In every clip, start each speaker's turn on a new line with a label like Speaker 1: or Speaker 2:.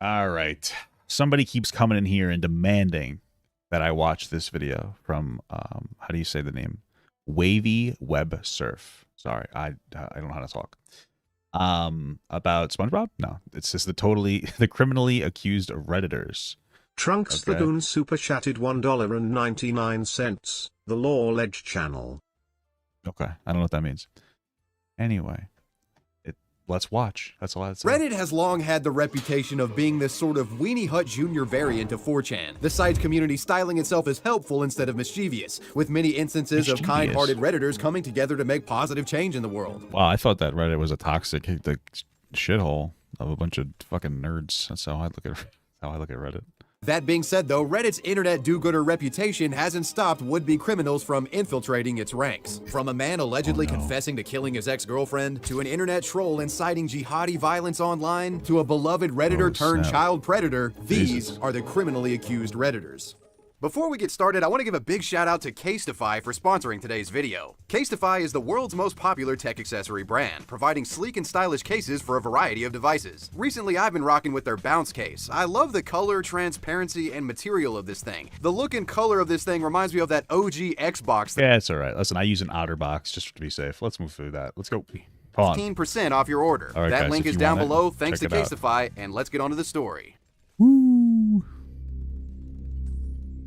Speaker 1: All right. Somebody keeps coming in here and demanding that I watch this video from how do you say the name? Wavy Web Surf. Sorry, I don't know how to talk. About SpongeBob? No, it's just the criminally accused Redditors.
Speaker 2: Trunks the Goon super chatted $1.99. The Law Ledge channel.
Speaker 1: Okay, I don't know what that means. Anyway, let's watch. That's all I'd say.
Speaker 3: Reddit has long had the reputation of being this sort of Weenie Hut Jr. variant of 4chan. The site's community styling itself as helpful instead of mischievous, with many instances of kind-hearted Redditors coming together to make positive change in the world.
Speaker 1: Wow, I thought that Reddit was a toxic shithole of a bunch of fucking nerds. That's how I look at Reddit.
Speaker 3: That being said, though, Reddit's internet do-gooder reputation hasn't stopped would-be criminals from infiltrating its ranks. From a man allegedly confessing to killing his ex-girlfriend, to an internet troll inciting jihadi violence online, to a beloved Redditor turned child predator, these are the criminally accused Redditors. Before we get started, I want to give a big shout out to Casetify for sponsoring today's video. Casetify is the world's most popular tech accessory brand, providing sleek and stylish cases for a variety of devices. Recently, I've been rocking with their Bounce case. I love the color, transparency, and material of this thing. The look and color of this thing reminds me of that OG Xbox.
Speaker 1: Yeah, it's all right. Listen, I use an OtterBox just to be safe. Let's move through that. Let's go.
Speaker 3: 15% off your order.
Speaker 1: All right,
Speaker 3: that
Speaker 1: guys,
Speaker 3: link is down below, thanks to Casetify, and let's get on to the story.
Speaker 1: Woo!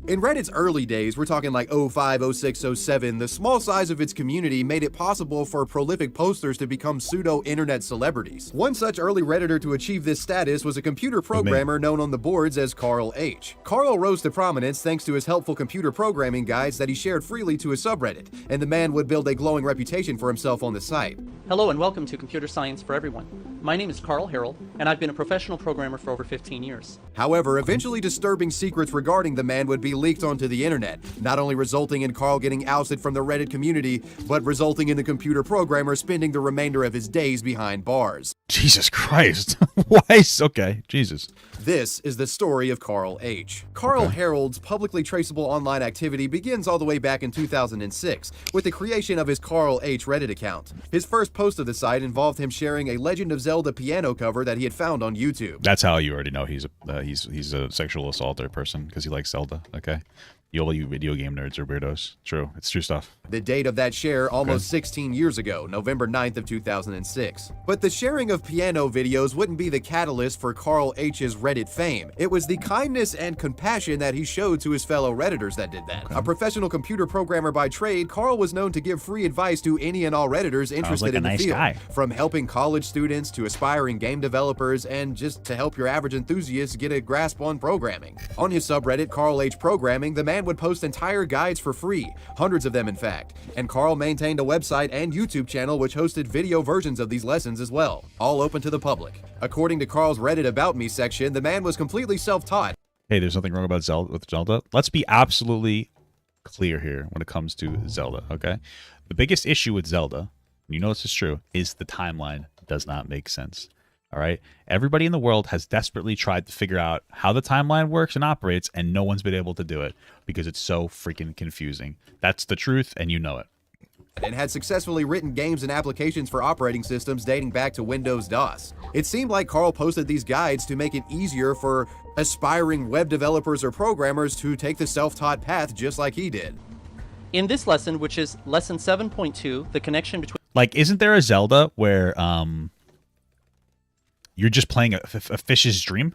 Speaker 3: In Reddit's early days, we're talking like 05, 06, 07, the small size of its community made it possible for prolific posters to become pseudo-internet celebrities. One such early Redditor to achieve this status was a computer programmer known on the boards as Carl H. Carl rose to prominence thanks to his helpful computer programming guides that he shared freely to his subreddit, and the man would build a glowing reputation for himself on the site.
Speaker 4: Hello and welcome to Computer Science for Everyone. My name is Carl Harold, and I've been a professional programmer for over 15 years.
Speaker 3: However, eventually disturbing secrets regarding the man would be leaked onto the internet, not only resulting in Carl getting ousted from the Reddit community, but resulting in the computer programmer spending the remainder of his days behind bars.
Speaker 1: Jesus Christ. Why? Okay, Jesus.
Speaker 3: This is the story of Carl H. Carl Harold's publicly traceable online activity begins all the way back in 2006 with the creation of his Carl H Reddit account. His first post of the site involved him sharing a Legend of Zelda piano cover that he had found on YouTube.
Speaker 1: That's how you already know he's a sexual assaulter person, because he likes Zelda. Okay. All you video game nerds are weirdos. True. It's true stuff.
Speaker 3: The date of that share almost 16 years ago, November 9th of 2006. But the sharing of piano videos wouldn't be the catalyst for Carl H's Reddit fame. It was the kindness and compassion that he showed to his fellow Redditors that did that. A professional computer programmer by trade, Carl was known to give free advice to any and all Redditors interested in the field. From helping college students to aspiring game developers, and just to help your average enthusiast get a grasp on programming. On his subreddit, Carl H Programming, the man would post entire guides for free, hundreds of them in fact, and Carl maintained a website and YouTube channel which hosted video versions of these lessons as well, all open to the public. According to Carl's Reddit About Me section, the man was completely self-taught.
Speaker 1: Hey, there's nothing wrong about Zelda. Let's be absolutely clear here when it comes to Zelda, okay? The biggest issue with Zelda, and you know this is true, is the timeline does not make sense. All right. Everybody in the world has desperately tried to figure out how the timeline works and operates, and no one's been able to do it because it's so freaking confusing. That's the truth, and you know it.
Speaker 3: And had successfully written games and applications for operating systems dating back to Windows DOS. It seemed like Carl posted these guides to make it easier for aspiring web developers or programmers to take the self-taught path just like he did.
Speaker 4: In this lesson, which is lesson 7.2, the connection between...
Speaker 1: Like, isn't there a Zelda where, you're just playing a fish's dream?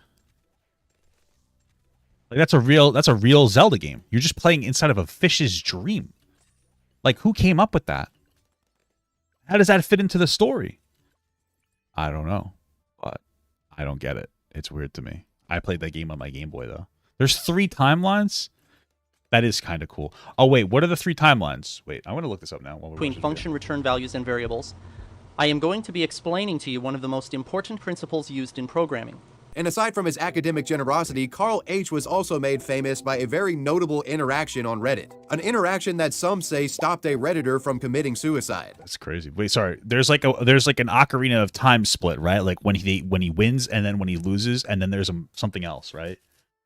Speaker 1: Like, that's a real Zelda game. You're just playing inside of a fish's dream. Like, who came up with that? How does that fit into the story? I don't know, but I don't get it. It's weird to me. I played that game on my Game Boy, though. There's 3 timelines? That is kind of cool. Oh, wait, what are the 3 timelines? Wait, I want to look this up now.
Speaker 4: Between function, return values, and variables. I am going to be explaining to you one of the most important principles used in programming.
Speaker 3: And aside from his academic generosity, Carl H was also made famous by a very notable interaction on Reddit. An interaction that some say stopped a Redditor from committing suicide.
Speaker 1: That's crazy. Wait, sorry. There's like an Ocarina of Time split, right? Like when he wins and then when he loses, and then there's something else, right?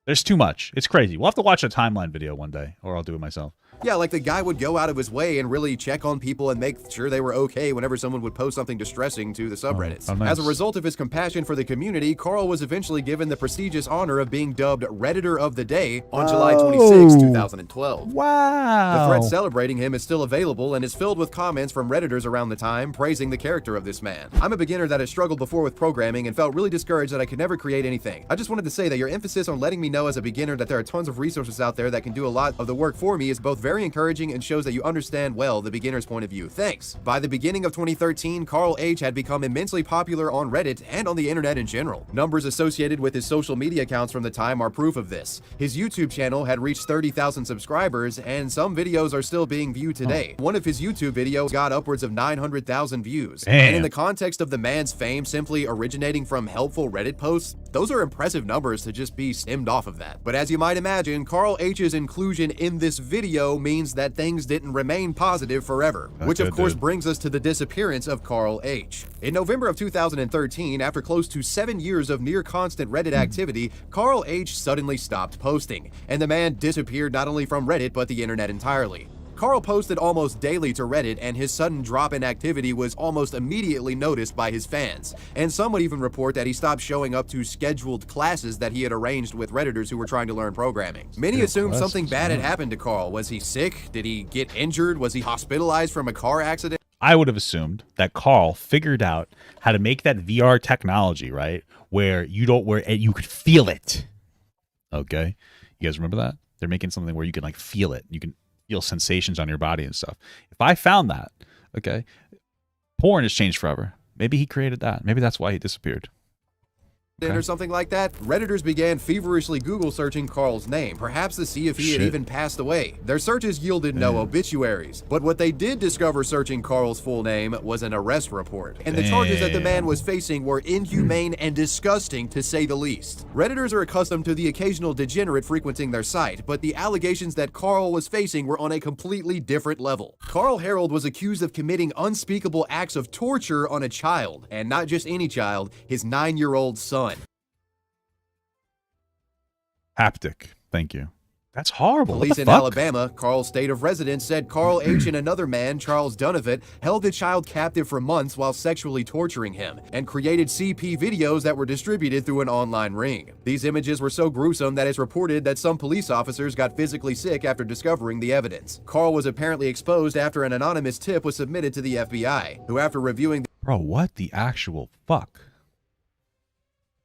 Speaker 1: There's too much. It's crazy. We'll have to watch a timeline video one day, or I'll do it myself.
Speaker 3: Yeah, like the guy would go out of his way and really check on people and make sure they were okay whenever someone would post something distressing to the subreddits.
Speaker 1: Oh, nice.
Speaker 3: As a result of his compassion for the community, Carl was eventually given the prestigious honor of being dubbed Redditor of the Day on July 26, 2012.
Speaker 1: Wow.
Speaker 3: The thread celebrating him is still available and is filled with comments from Redditors around the time praising the character of this man. I'm a beginner that has struggled before with programming and felt really discouraged that I could never create anything. I just wanted to say that your emphasis on letting me know as a beginner that there are tons of resources out there that can do a lot of the work for me is both very encouraging and shows that you understand well the beginner's point of view. Thanks. By the beginning of 2013, Carl H. had become immensely popular on Reddit and on the internet in general. Numbers associated with his social media accounts from the time are proof of this. His YouTube channel had reached 30,000 subscribers, and some videos are still being viewed today. One of his YouTube videos got upwards of 900,000 views.
Speaker 1: Damn.
Speaker 3: And in the context of the man's fame simply originating from helpful Reddit posts, those are impressive numbers to just be stemmed off of that. But as you might imagine, Carl H's inclusion in this video means that things didn't remain positive forever, which of course brings us to the disappearance of Carl H. In November of 2013, after close to 7 years of near constant Reddit activity, Carl H suddenly stopped posting, and the man disappeared not only from Reddit but the internet entirely. Carl posted almost daily to Reddit, and his sudden drop in activity was almost immediately noticed by his fans. And some would even report that he stopped showing up to scheduled classes that he had arranged with Redditors who were trying to learn programming. Many assumed something bad had happened to Carl. Was he sick? Did he get injured? Was he hospitalized from a car accident?
Speaker 1: I would have assumed that Carl figured out how to make that VR technology, right? Where you could feel it. Okay. You guys remember that? They're making something where you can like feel it. You can feel sensations on your body and stuff. If I found that, okay, porn has changed forever. Maybe he created that. Maybe that's why he disappeared.
Speaker 3: Or something like that, Redditors began feverishly Google searching Carl's name, perhaps to see if he had even passed away. Their searches yielded no obituaries, but what they did discover searching Carl's full name was an arrest report. And the charges that the man was facing were inhumane and disgusting, to say the least. Redditors are accustomed to the occasional degenerate frequenting their site, but the allegations that Carl was facing were on a completely different level. Carl Harold was accused of committing unspeakable acts of torture on a child, and not just any child, his 9-year-old son.
Speaker 1: Haptic. Thank you. That's horrible.
Speaker 3: Police in Alabama, Carl's state of residence, said Carl H. and another man, Charles Donovan, held the child captive for months while sexually torturing him and created CP videos that were distributed through an online ring. These images were so gruesome that it's reported that some police officers got physically sick after discovering the evidence. Carl was apparently exposed after an anonymous tip was submitted to the FBI, who after reviewing
Speaker 1: Bro, what the actual fuck?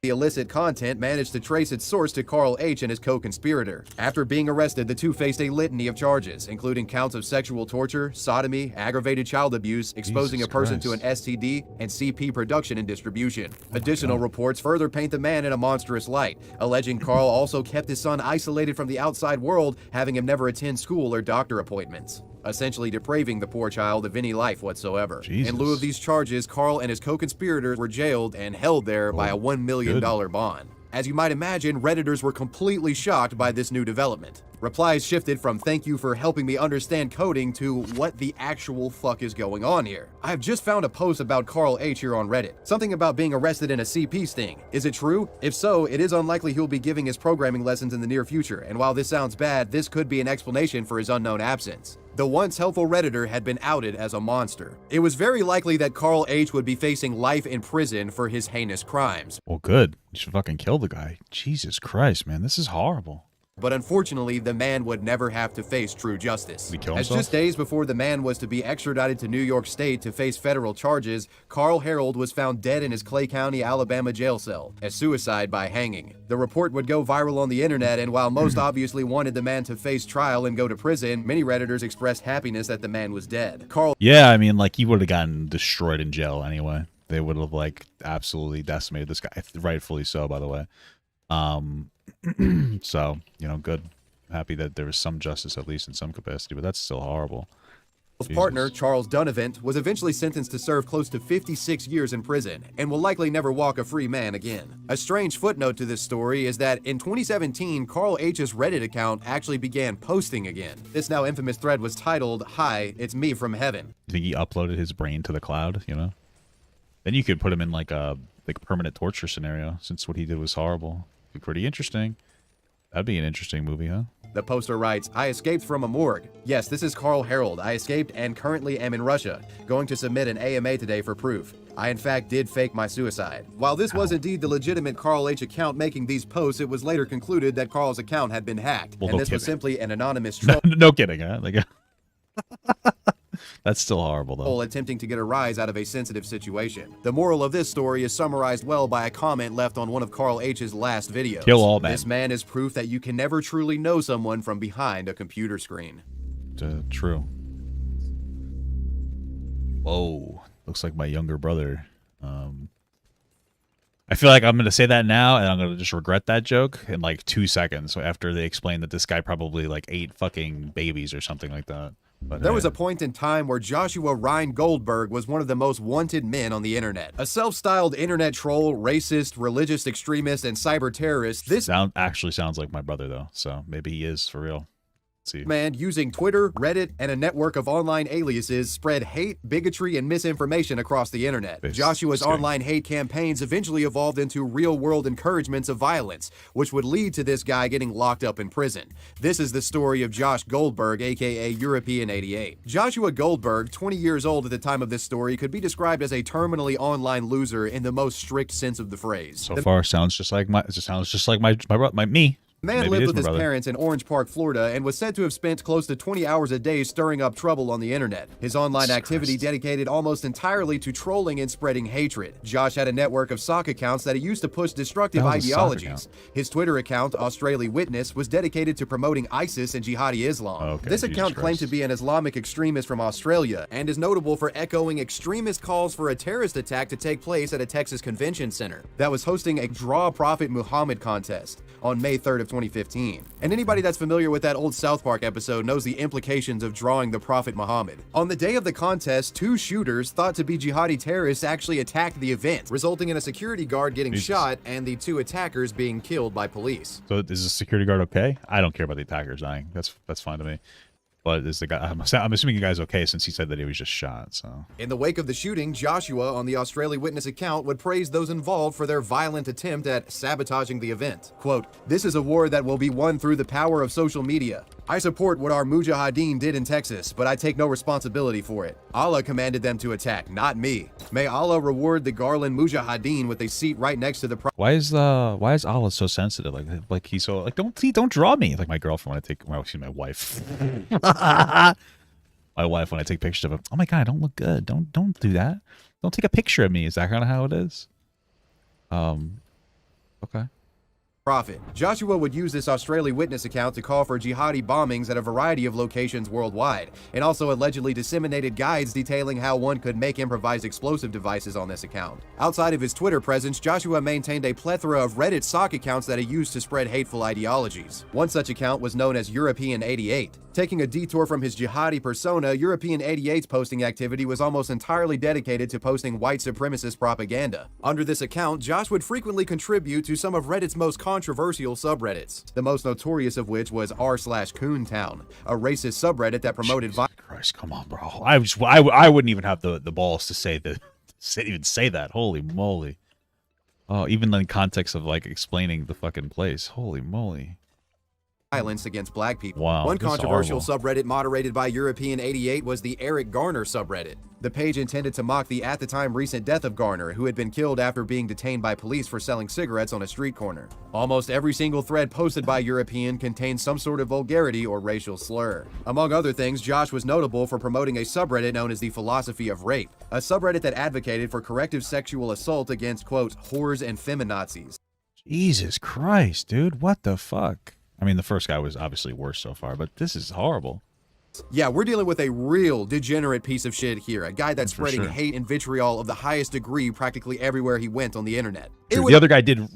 Speaker 3: the illicit content managed to trace its source to Carl H. and his co-conspirator. After being arrested, the two faced a litany of charges, including counts of sexual torture, sodomy, aggravated child abuse, exposing a person to an STD, and CP production and distribution. Additional reports further paint the man in a monstrous light, alleging Carl also kept his son isolated from the outside world, having him never attend school or doctor appointments, essentially depraving the poor child of any life whatsoever.
Speaker 1: Jesus.
Speaker 3: In lieu of these charges, Carl and his co-conspirators were jailed and held there by a $1 million bond. As you might imagine, Redditors were completely shocked by this new development. Replies shifted from "thank you for helping me understand coding" to "what the actual fuck is going on here?" I've just found a post about Carl H. here on Reddit. Something about being arrested in a CP sting. Is it true? If so, it is unlikely he'll be giving his programming lessons in the near future, and while this sounds bad, this could be an explanation for his unknown absence. The once helpful Redditor had been outed as a monster. It was very likely that Carl H. would be facing life in prison for his heinous crimes.
Speaker 1: Well, good. You should fucking kill the guy. Jesus Christ, man. This is horrible.
Speaker 3: But unfortunately, the man would never have to face true justice.
Speaker 1: Did he kill
Speaker 3: As
Speaker 1: himself?
Speaker 3: just days before the man was to be extradited to New York State to face federal charges, Carl Harold was found dead in his Clay County, Alabama jail cell, a suicide by hanging. The report would go viral on the internet, and while most obviously wanted the man to face trial and go to prison, many Redditors expressed happiness that the man was dead.
Speaker 1: Yeah, I mean, like, he would have gotten destroyed in jail anyway. They would have, like, absolutely decimated this guy. Rightfully so, by the way. So, you know, good. Happy that there was some justice, at least in some capacity, but that's still horrible.
Speaker 3: His partner, Charles Donovan, was eventually sentenced to serve close to 56 years in prison and will likely never walk a free man again. A strange footnote to this story is that in 2017, Carl H's Reddit account actually began posting again. This now infamous thread was titled, "Hi, it's me from heaven."
Speaker 1: You think he uploaded his brain to the cloud, you know? Then you could put him in like a permanent torture scenario, since what he did was horrible. Be pretty interesting. That'd be an interesting movie, huh?
Speaker 3: The poster writes, "I escaped from a morgue. Yes, this is Carl Harold. I escaped and currently am in Russia, going to submit an AMA today for proof. I in fact did fake my suicide." While this was indeed the legitimate Carl H. account making these posts, it was later concluded that Carl's account had been hacked, and this was simply an anonymous troll.
Speaker 1: No kidding, huh? Like, that's still horrible, though.
Speaker 3: Attempting to get a rise out of a sensitive situation. The moral of this story is summarized well by a comment left on one of Carl H.'s last videos.
Speaker 1: Kill all men.
Speaker 3: This man is proof that you can never truly know someone from behind a computer screen.
Speaker 1: True. Whoa. Looks like my younger brother. I feel like I'm going to say that now, and I'm going to just regret that joke in like 2 seconds after they explain that this guy probably like ate fucking babies or something like that. But
Speaker 3: there was a point in time where Joshua Goldberg was one of the most wanted men on the internet. A self-styled internet troll, racist, religious extremist, and cyber terrorist, this
Speaker 1: actually sounds like my brother, though, so maybe he is for real.
Speaker 3: Man, using Twitter, Reddit, and a network of online aliases, spread hate, bigotry, and misinformation across the internet. Joshua's online hate campaigns eventually evolved into real-world encouragements of violence, which would lead to this guy getting locked up in prison. This is the story of Josh Goldberg, aka European 88. Joshua Goldberg, 20 years old at the time of this story, could be described as a terminally online loser in the most strict sense of the phrase.
Speaker 1: So far, sounds just like me.
Speaker 3: Man lived with his parents in Orange Park, Florida, and was said to have spent close to 20 hours a day stirring up trouble on the internet. His online activity dedicated almost entirely to trolling and spreading hatred. Josh had a network of sock accounts that he used to push destructive ideologies. His Twitter account, Australia Witness, was dedicated to promoting ISIS and jihadi Islam. This account claimed to be an Islamic extremist from Australia and is notable for echoing extremist calls for a terrorist attack to take place at a Texas convention center that was hosting a Draw Prophet Muhammad contest on May 3rd of 2015. And anybody that's familiar with that old South Park episode knows the implications of drawing the Prophet Muhammad. On the day of the contest, 2 shooters thought to be jihadi terrorists actually attacked the event, resulting in a security guard getting shot and the 2 attackers being killed by police.
Speaker 1: So is the security guard okay? I don't care about the attackers dying. That's fine to me. But is the guy? I'm assuming the guy's okay since he said that he was just shot. So
Speaker 3: in the wake of the shooting, Joshua on the Australia Witness account would praise those involved for their violent attempt at sabotaging the event. Quote, "This is a war that will be won through the power of social media. I support what our Mujahideen did in Texas, but I take no responsibility for it. Allah commanded them to attack, not me. May Allah reward the Garland Mujahideen with a seat right next to the
Speaker 1: Why is Allah so sensitive? Like he's so like don't draw me like my girlfriend when I take my wife. My wife when I take pictures of him. Oh my god, I don't look good. Don't do that. Don't take a picture of me. Is that kind of how it is? Okay.
Speaker 3: Prophet. Joshua would use this Australia Witness account to call for jihadi bombings at a variety of locations worldwide, and also allegedly disseminated guides detailing how one could make improvised explosive devices on this account. Outside of his Twitter presence, Joshua maintained a plethora of Reddit sock accounts that he used to spread hateful ideologies. One such account was known as European 88. Taking a detour from his jihadi persona, European 88's posting activity was almost entirely dedicated to posting white supremacist propaganda. Under this account, Josh would frequently contribute to some of Reddit's most controversial subreddits, the most notorious of which was r/Coontown, a racist subreddit that promoted violence.
Speaker 1: Christ, come on, bro. I wouldn't even have the balls to say that. Holy moly. Oh, even in context of like explaining the fucking place. Holy moly.
Speaker 3: Violence against black people.
Speaker 1: Wow,
Speaker 3: one controversial subreddit moderated by European 88 was the Eric Garner subreddit. The page intended to mock the at the time recent death of Garner, who had been killed after being detained by police for selling cigarettes on a street corner. Almost every single thread posted by European contained some sort of vulgarity or racial slur. Among other things, Josh was notable for promoting a subreddit known as the Philosophy of Rape, a subreddit that advocated for corrective sexual assault against, quote, whores and feminazis.
Speaker 1: Jesus Christ, dude. What the fuck? I mean, the first guy was obviously worse so far, but this is horrible.
Speaker 3: Yeah, we're dealing with a real degenerate piece of shit here. A guy that's spreading hate and vitriol of the highest degree practically everywhere he went on the internet.
Speaker 1: The other guy did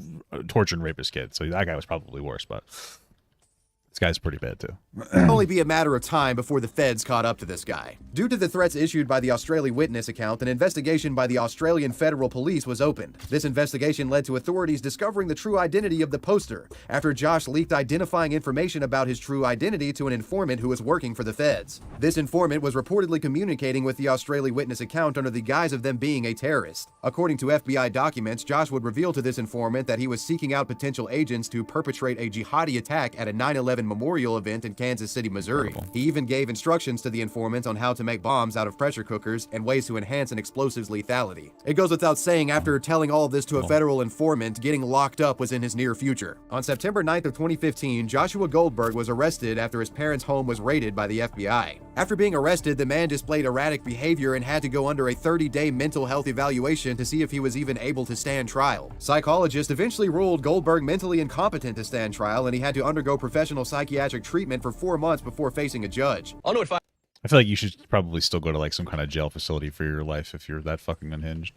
Speaker 1: torture and rape his kid, so that guy was probably worse, but this guy's pretty bad too.
Speaker 3: It'll only be a matter of time before the feds caught up to this guy. Due to the threats issued by the Australia Witness account, an investigation by the Australian Federal Police was opened. This investigation led to authorities discovering the true identity of the poster after Josh leaked identifying information about his true identity to an informant who was working for the feds. This informant was reportedly communicating with the Australia Witness account under the guise of them being a terrorist. According to FBI documents, Josh would reveal to this informant that he was seeking out potential agents to perpetrate a jihadi attack at a 9/11 memorial event in Kansas City, Missouri.
Speaker 1: Incredible.
Speaker 3: He even gave instructions to the informant on how to make bombs out of pressure cookers and ways to enhance an explosive's lethality. It goes without saying, after telling all of this to a federal informant, getting locked up was in his near future. On September 9th of 2015, Joshua Goldberg was arrested after his parents' home was raided by the FBI. After being arrested, the man displayed erratic behavior and had to go under a 30-day mental health evaluation to see if he was even able to stand trial. Psychologists eventually ruled Goldberg mentally incompetent to stand trial, and he had to undergo professional psychiatric treatment for 4 months before facing a judge.
Speaker 1: I feel like you should probably still go to like some kind of jail facility for your life if you're that fucking unhinged.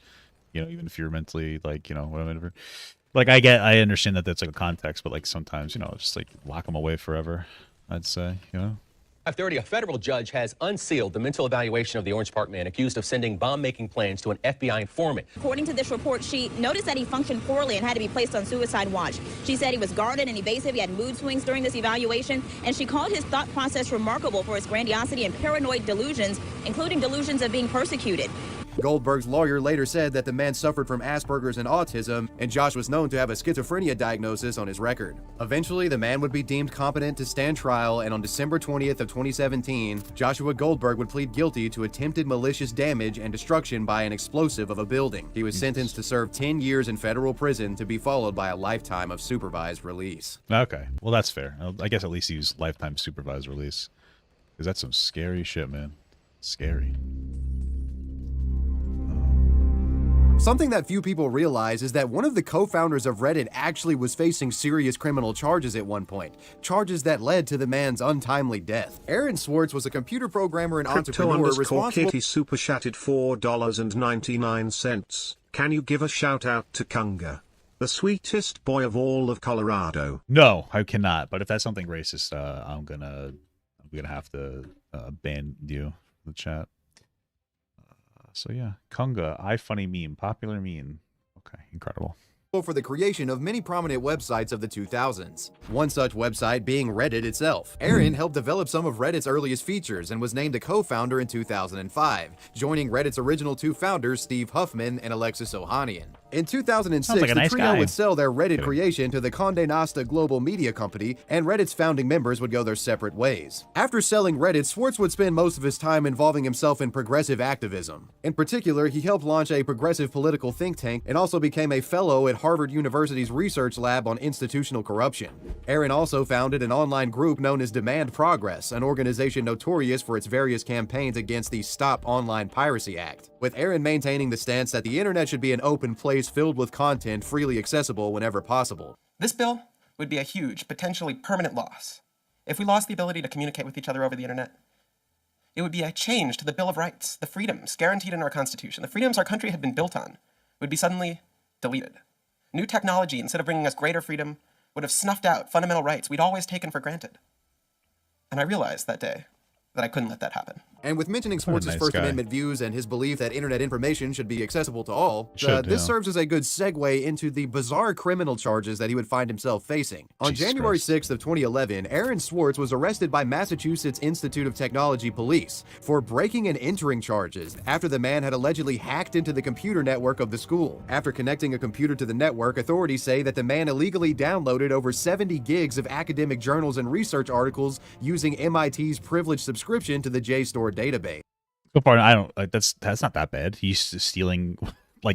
Speaker 1: You know, even if you're mentally like, you know, whatever. Like I understand that that's like a context, but like sometimes, you know, just like lock them away forever, I'd say, you know.
Speaker 5: 5:30, a federal judge has unsealed the mental evaluation of the Orange Park man accused of sending bomb-making plans to an FBI informant.
Speaker 6: According to this report, she noticed that he functioned poorly and had to be placed on suicide watch. She said he was guarded and evasive, he had mood swings during this evaluation, and she called his thought process remarkable for his grandiosity and paranoid delusions, including delusions of being persecuted.
Speaker 3: Goldberg's lawyer later said that the man suffered from Asperger's and autism, and Josh was known to have a schizophrenia diagnosis on his record. Eventually, the man would be deemed competent to stand trial, and on December 20th of 2017, Joshua Goldberg would plead guilty to attempted malicious damage and destruction by an explosive of a building. He was sentenced to serve 10 years in federal prison, to be followed by a lifetime of supervised release.
Speaker 1: Okay, well that's fair. I guess at least he was lifetime supervised release, because that's some scary shit, man. Scary.
Speaker 3: Something that few people realize is that one of the co-founders of Reddit actually was facing serious criminal charges at one point, charges that led to the man's untimely death. Aaron Swartz was a computer programmer and entrepreneur responsible.
Speaker 2: Kitty super chatted $4.99. Can you give a shout out to Kunga, the sweetest boy of all of Colorado?
Speaker 1: No, I cannot. But if that's something racist, I'm gonna have to ban you from the chat. So yeah, Kunga, iFunny meme, popular meme. Okay, incredible.
Speaker 3: For the creation of many prominent websites of the 2000s. One such website being Reddit itself. Aaron helped develop some of Reddit's earliest features and was named a co-founder in 2005, joining Reddit's original two founders, Steve Huffman and Alexis Ohanian. In 2006,
Speaker 1: like a nice
Speaker 3: the trio
Speaker 1: guy.
Speaker 3: would sell their Reddit creation to the Condé Nast Global Media Company, and Reddit's founding members would go their separate ways. After selling Reddit, Swartz would spend most of his time involving himself in progressive activism. In particular, he helped launch a progressive political think tank and also became a fellow at Harvard University's research lab on institutional corruption. Aaron also founded an online group known as Demand Progress, an organization notorious for its various campaigns against the Stop Online Piracy Act, with Aaron maintaining the stance that the internet should be an open place filled with content freely accessible whenever possible.
Speaker 7: This bill would be a huge, potentially permanent loss. If we lost the ability to communicate with each other over the internet, it would be a change to the Bill of Rights, the freedoms guaranteed in our Constitution, the freedoms our country had been built on, would be suddenly deleted. New technology, instead of bringing us greater freedom, would have snuffed out fundamental rights we'd always taken for granted. And I realized that day that I couldn't let that happen.
Speaker 3: And with mentioning Swartz's
Speaker 1: nice
Speaker 3: First
Speaker 1: guy.
Speaker 3: Amendment views and his belief that internet information should be accessible to all,
Speaker 1: Should,
Speaker 3: this
Speaker 1: yeah.
Speaker 3: serves as a good segue into the bizarre criminal charges that he would find himself facing. On
Speaker 1: Jesus
Speaker 3: January
Speaker 1: Christ.
Speaker 3: 6th of 2011, Aaron Swartz was arrested by Massachusetts Institute of Technology police for breaking and entering charges after the man had allegedly hacked into the computer network of the school. After connecting a computer to the network, authorities say that the man illegally downloaded over 70 gigs of academic journals and research articles using MIT's privileged subscription to the JSTOR database.
Speaker 1: So far, I don't. Like, that's not that bad. He's stealing,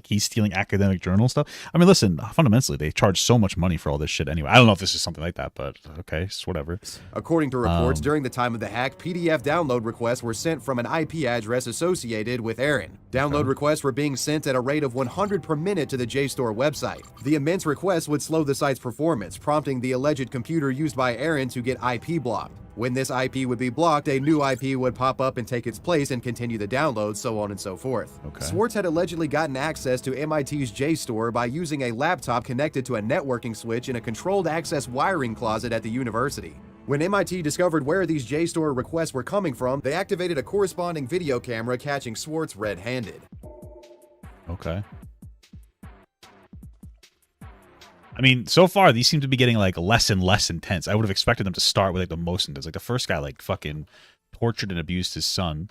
Speaker 1: he's stealing academic journal stuff. I mean, listen. Fundamentally, they charge so much money for all this shit anyway. I don't know if this is something like that, but okay, it's whatever.
Speaker 3: According to reports, during the time of the hack, PDF download requests were sent from an IP address associated with Aaron. Download requests were being sent at a rate of 100 per minute to the JSTOR website. The immense requests would slow the site's performance, prompting the alleged computer used by Aaron to get IP blocked. When this IP would be blocked, a new IP would pop up and take its place and continue the download, so on and so forth.
Speaker 1: Okay.
Speaker 3: Swartz had allegedly gotten access to MIT's JSTOR by using a laptop connected to a networking switch in a controlled access wiring closet at the university. When MIT discovered where these JSTOR requests were coming from, they activated a corresponding video camera catching Swartz red-handed.
Speaker 1: Okay. I mean, so far these seem to be getting like less and less intense. I would have expected them to start with like the most intense. Like the first guy like fucking tortured and abused his son.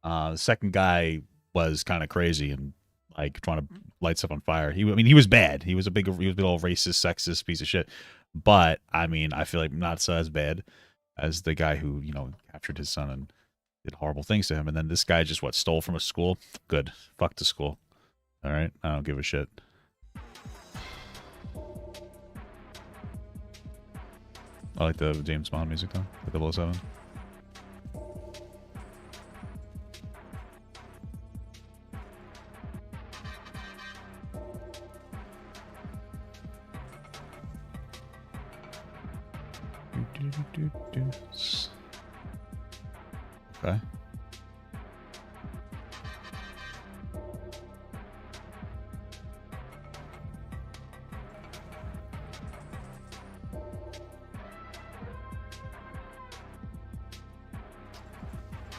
Speaker 1: The second guy was kind of crazy and like trying to light stuff on fire. I mean, he was bad. He was a big old racist, sexist piece of shit. But I mean, I feel like not so as bad as the guy who, you know, captured his son and did horrible things to him. And then this guy just stole from a school. Good. Fuck the school. All right. I don't give a shit. I like the James Bond music though. The 007. Okay.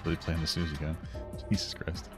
Speaker 1: Really playing the news again. Jesus Christ.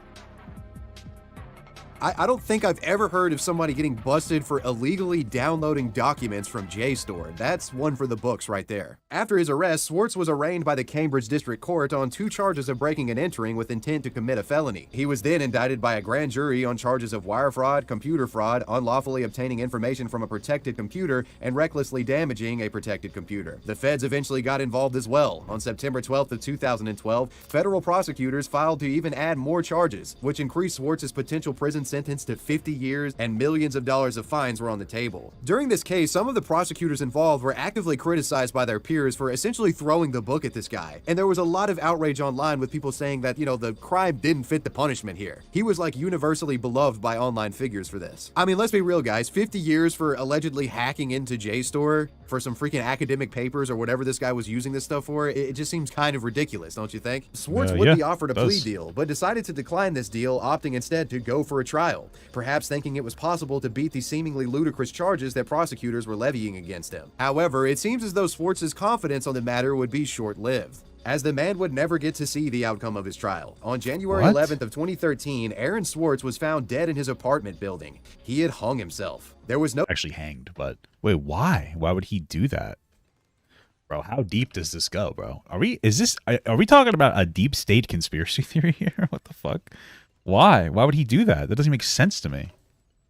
Speaker 3: I don't think I've ever heard of somebody getting busted for illegally downloading documents from JSTOR. That's one for the books right there. After his arrest, Swartz was arraigned by the Cambridge District Court on 2 charges of breaking and entering with intent to commit a felony. He was then indicted by a grand jury on charges of wire fraud, computer fraud, unlawfully obtaining information from a protected computer, and recklessly damaging a protected computer. The feds eventually got involved as well. On September 12th of 2012, federal prosecutors filed to even add more charges, which increased Swartz's potential prison sentence to 50 years, and millions of dollars of fines were on the table. During this case, some of the prosecutors involved were actively criticized by their peers for essentially throwing the book at this guy. And there was a lot of outrage online with people saying that, you know, the crime didn't fit the punishment here. He was like universally beloved by online figures for this. I mean, let's be real, guys. 50 years for allegedly hacking into JSTOR for some freaking academic papers or whatever this guy was using this stuff for, it just seems kind of ridiculous, don't you think? Swartz would be offered a plea deal, but decided to decline this deal, opting instead to go for a trial, perhaps thinking it was possible to beat the seemingly ludicrous charges that prosecutors were levying against him. However, it seems as though Swartz's confidence on the matter would be short-lived, as the man would never get to see the outcome of his trial. On January 11th of 2013, Aaron Swartz was found dead in his apartment building. He had hung himself. There was no—
Speaker 1: Actually hanged, but wait, why? Why would he do that? Bro, how deep does this go, bro? Are we talking about a deep state conspiracy theory here? What the fuck? Why? Why would he do that? That doesn't make sense to me.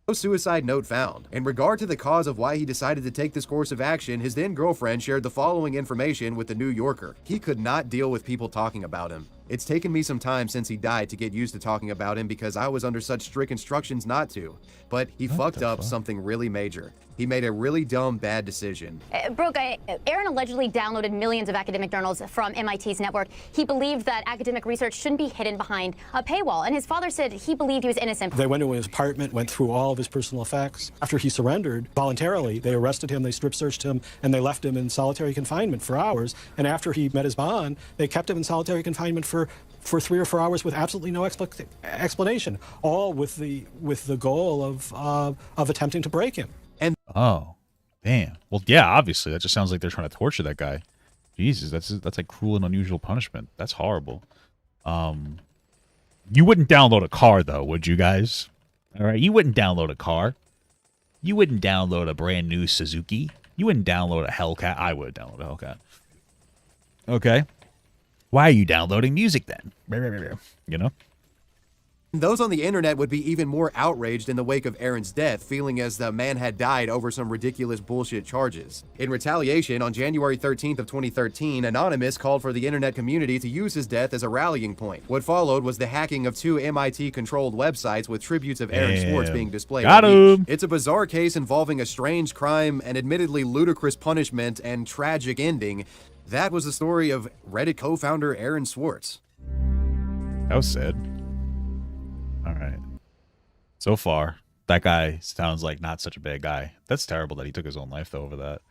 Speaker 3: No suicide note found. In regard to the cause of why he decided to take this course of action, his then girlfriend shared the following information with the New Yorker. He could not deal with people talking about him. It's taken me some time since he died to get used to talking about him because I was under such strict instructions not to. But he fucked up something really major. He made a really dumb, bad decision.
Speaker 8: Brooke, Aaron allegedly downloaded millions of academic journals from MIT's network. He believed that academic research shouldn't be hidden behind a paywall, and his father said he believed he was innocent.
Speaker 9: They went to his apartment, went through all of his personal effects. After he surrendered voluntarily, they arrested him, they strip searched him, and they left him in solitary confinement for hours. And after he met his bond, they kept him in solitary confinement for 3 or 4 hours with absolutely no explanation, all with the goal of attempting to break him.
Speaker 3: And
Speaker 1: oh, damn. Well, yeah, obviously that just sounds like they're trying to torture that guy. Jesus, that's like cruel and unusual punishment. That's horrible. You wouldn't download a car though, would you guys? All right, you wouldn't download a car. You wouldn't download a brand new Suzuki. You wouldn't download a Hellcat. I would download a Hellcat. Okay. Why are you downloading music then? You know?
Speaker 3: those on the internet would be even more outraged in the wake of Aaron's death, feeling as the man had died over some ridiculous bullshit charges. In retaliation, on January 13th of 2013, Anonymous called for the internet community to use his death as a rallying point. What followed was the hacking of 2 MIT-controlled websites with tributes of Aaron Swartz being displayed on each. It's a bizarre case involving a strange crime, an admittedly ludicrous punishment, and tragic ending. That was the story of Reddit co-founder Aaron Swartz.
Speaker 1: That was sad. All right. So far, that guy sounds like not such a bad guy. That's terrible that he took his own life, though, over that.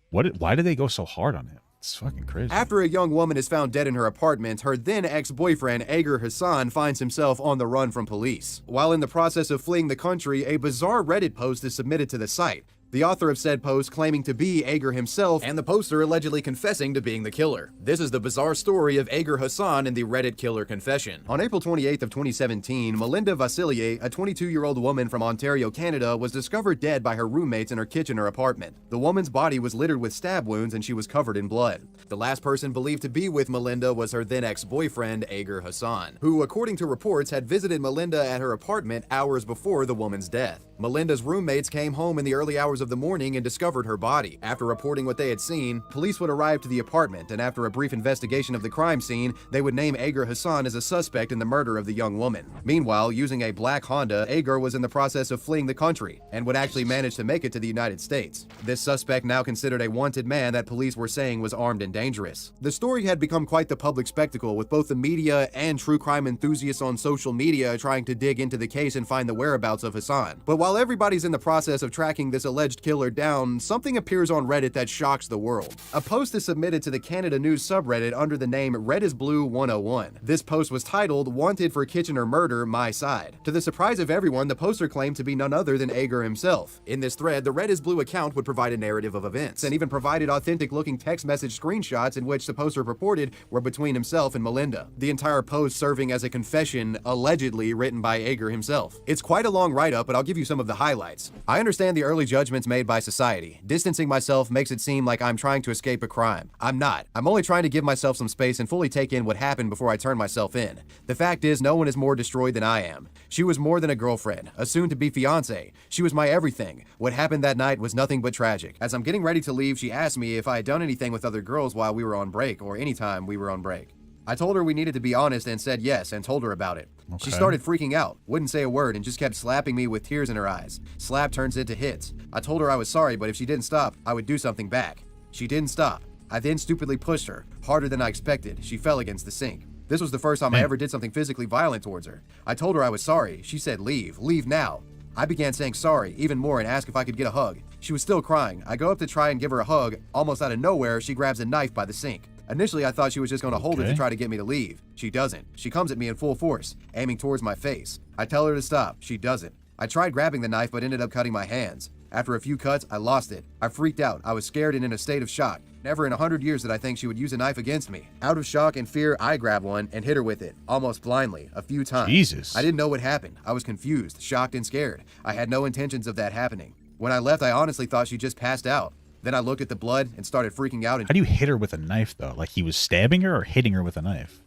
Speaker 1: Why did they go so hard on him? It's fucking crazy.
Speaker 3: After a young woman is found dead in her apartment, her then ex-boyfriend, Ager Hassan, finds himself on the run from police. While in the process of fleeing the country, a bizarre Reddit post is submitted to the site. The author of said post claiming to be Ager himself, and the poster allegedly confessing to being the killer. This is the bizarre story of Ager Hassan in the Reddit killer confession. On April 28th of 2017, Melinda Vasilier, a 22-year-old woman from Ontario, Canada, was discovered dead by her roommates in her kitchen or apartment. The woman's body was littered with stab wounds and she was covered in blood. The last person believed to be with Melinda was her then ex-boyfriend, Ager Hassan, who, according to reports, had visited Melinda at her apartment hours before the woman's death. Melinda's roommates came home in the early hours of the morning and discovered her body. After reporting what they had seen, police would arrive to the apartment, and after a brief investigation of the crime scene, they would name Ager Hassan as a suspect in the murder of the young woman. Meanwhile, using a black Honda, Ager was in the process of fleeing the country and would actually manage to make it to the United States. This suspect, now considered a wanted man that police were saying was armed and dangerous. The story had become quite the public spectacle, with both the media and true crime enthusiasts on social media trying to dig into the case and find the whereabouts of Hassan. But while everybody's in the process of tracking this alleged killer down, something appears on Reddit that shocks the world. A post is submitted to the Canada News subreddit under the name Red is Blue 101. This post was titled, "Wanted for Kitchener Murder, My Side." To the surprise of everyone, the poster claimed to be none other than Ager himself. In this thread, the Red is Blue account would provide a narrative of events, and even provided authentic-looking text message screenshots in which the poster purported were between himself and Melinda. The entire post serving as a confession, allegedly written by Ager himself. It's quite a long write-up, but I'll give you some of the highlights. I understand the early judgments made by society. Distancing myself makes it seem like I'm trying to escape a crime. I'm not. I'm only trying to give myself some space and fully take in what happened before I turn myself in. The fact is, no one is more destroyed than I am. She was more than a girlfriend, a soon-to-be fiancé. She was my everything. What happened that night was nothing but tragic. As I'm getting ready to leave, she asked me if I had done anything with other girls while we were on break, or anytime we were on break. I told her we needed to be honest and said yes, and told her about it.
Speaker 1: Okay.
Speaker 3: She started freaking out, wouldn't say a word, and just kept slapping me with tears in her eyes. Slap turns into hits. I told her I was sorry, but if she didn't stop, I would do something back. She didn't stop. I then stupidly pushed her, harder than I expected. She fell against the sink. This was the first time I ever did something physically violent towards her. I told her I was sorry. She said, "Leave. Leave now." I began saying sorry, even more, and asked if I could get a hug. She was still crying. I go up to try and give her a hug. Almost out of nowhere, she grabs a knife by the sink. Initially, I thought she was just going to hold it to try to get me to leave. She doesn't. She comes at me in full force, aiming towards my face. I tell her to stop. She doesn't. I tried grabbing the knife, but ended up cutting my hands. After a few cuts, I lost it. I freaked out. I was scared and in a state of shock. Never in 100 years did I think she would use a knife against me. Out of shock and fear, I grabbed one and hit her with it, almost blindly, a few times.
Speaker 1: Jesus.
Speaker 3: I didn't know what happened. I was confused, shocked, and scared. I had no intentions of that happening. When I left, I honestly thought she just passed out. Then I looked at the blood and started freaking out.
Speaker 1: How do you hit her with a knife, though? Like, he was stabbing her or hitting her with a knife?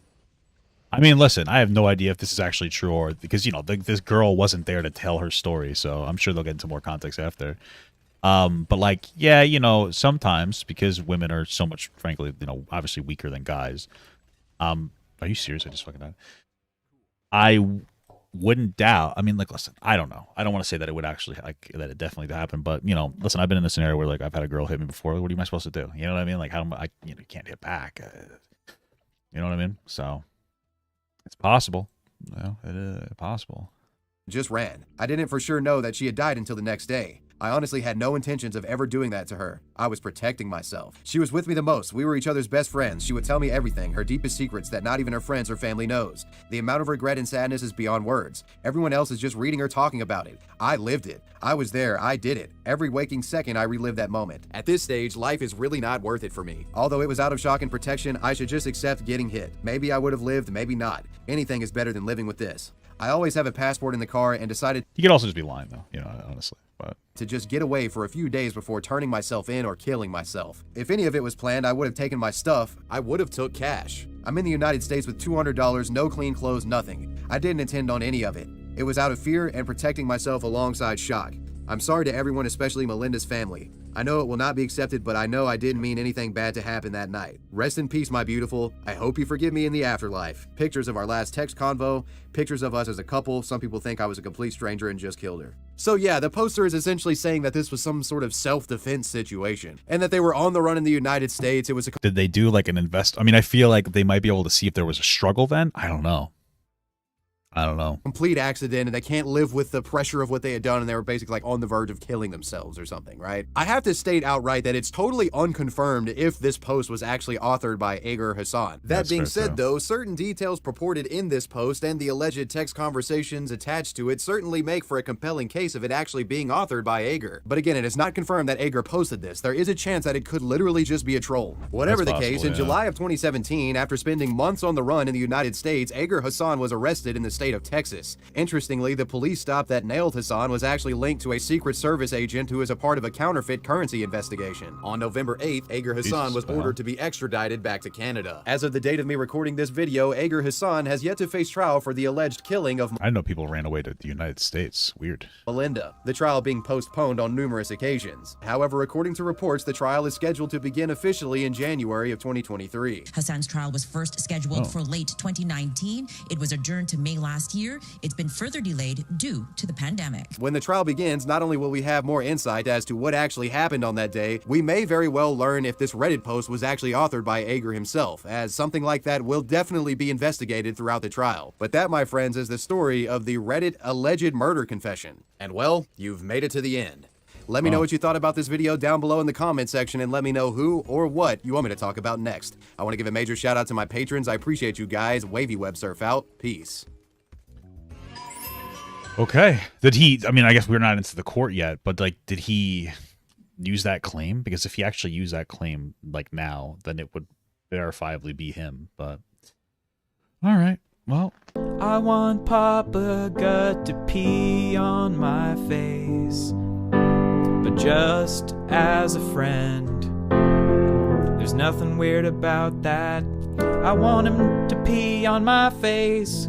Speaker 1: I mean, listen, I have no idea if this is actually true, or because, you know, this girl wasn't there to tell her story, so I'm sure they'll get into more context after. But like, yeah, you know, sometimes because women are so much, frankly, you know, obviously weaker than guys. Are you serious? I just fucking died. I wouldn't doubt. I mean, like, listen, I don't know. I don't want to say that it would actually, like, that it definitely happened, but, you know, listen, I've been in a scenario where, like, I've had a girl hit me before. What am I supposed to do? You know what I mean? Like, how am I, you know, can't hit back. You know what I mean? So it's possible. You know, it is possible.
Speaker 3: Just ran. I didn't for sure know that she had died until the next day. I honestly had no intentions of ever doing that to her. I was protecting myself. She was with me the most. We were each other's best friends. She would tell me everything, her deepest secrets that not even her friends or family knows. The amount of regret and sadness is beyond words. Everyone else is just reading or talking about it. I lived it. I was there. I did it. Every waking second, I relived that moment. At this stage, life is really not worth it for me. Although it was out of shock and protection, I should just accept getting hit. Maybe I would have lived, maybe not. Anything is better than living with this. I always have a passport in the car and decided...
Speaker 1: You could also just be lying, though, you know, honestly. But
Speaker 3: to just get away for a few days before turning myself in or killing myself. If any of it was planned, I would have taken my stuff. I would have took cash. I'm in the United States with $200, no clean clothes, nothing. I didn't intend on any of it. It was out of fear and protecting myself alongside shock. I'm sorry to everyone, especially Melinda's family. I know it will not be accepted, but I know I didn't mean anything bad to happen that night. Rest in peace, my beautiful. I hope you forgive me in the afterlife. Pictures of our last text convo, pictures of us as a couple. Some people think I was a complete stranger and just killed her. So yeah, the poster is essentially saying that this was some sort of self-defense situation and that they were on the run in the United States. It was a...
Speaker 1: Did they do like an I mean, I feel like they might be able to see if there was a struggle then. I don't know. I don't know.
Speaker 3: Complete accident, and they can't live with the pressure of what they had done, and they were basically like on the verge of killing themselves or something, right? I have to state outright that it's totally unconfirmed if this post was actually authored by Ager Hassan. That being said, though, certain details purported in this post and the alleged text conversations attached to it certainly make for a compelling case of it actually being authored by Ager. But again, it is not confirmed that Ager posted this. There is a chance that it could literally just be a troll. Whatever the case, in July of 2017, after spending months on the run in the United States, Ager Hassan was arrested in the state of Texas. Interestingly, the police stop that nailed Hassan was actually linked to a Secret Service agent who is a part of a counterfeit currency investigation. On November 8th, Ager Hassan was ordered to be extradited back to Canada. As of the date of me recording this video, Ager Hassan has yet to face trial for the alleged killing of
Speaker 1: I know people ran away to the United States. Weird.
Speaker 3: Melinda, the trial being postponed on numerous occasions. However, according to reports, the trial is scheduled to begin officially in January of 2023.
Speaker 10: Hassan's trial was first scheduled for late 2019. It was adjourned to May last year. It's been further delayed due to the pandemic.
Speaker 3: When the trial begins, not only will we have more insight as to what actually happened on that day, we may very well learn if this Reddit post was actually authored by Ager himself, as something like that will definitely be investigated throughout the trial. But that, my friends, is the story of the Reddit alleged murder confession. And well, you've made it to the end. Let me know what you thought about this video down below in the comment section, and let me know who or what you want me to talk about next. I want to give a major shout out to my patrons. I appreciate you guys. Wavy Web Surf out. Peace.
Speaker 1: Okay. Did he, I mean, I guess we're not into the court yet, but like, did he use that claim? Because if he actually used that claim like now, then it would verifiably be him. But all right. Well,
Speaker 11: I want Papa Gut to pee on my face, but just as a friend. There's nothing weird about that. I want him to pee on my face.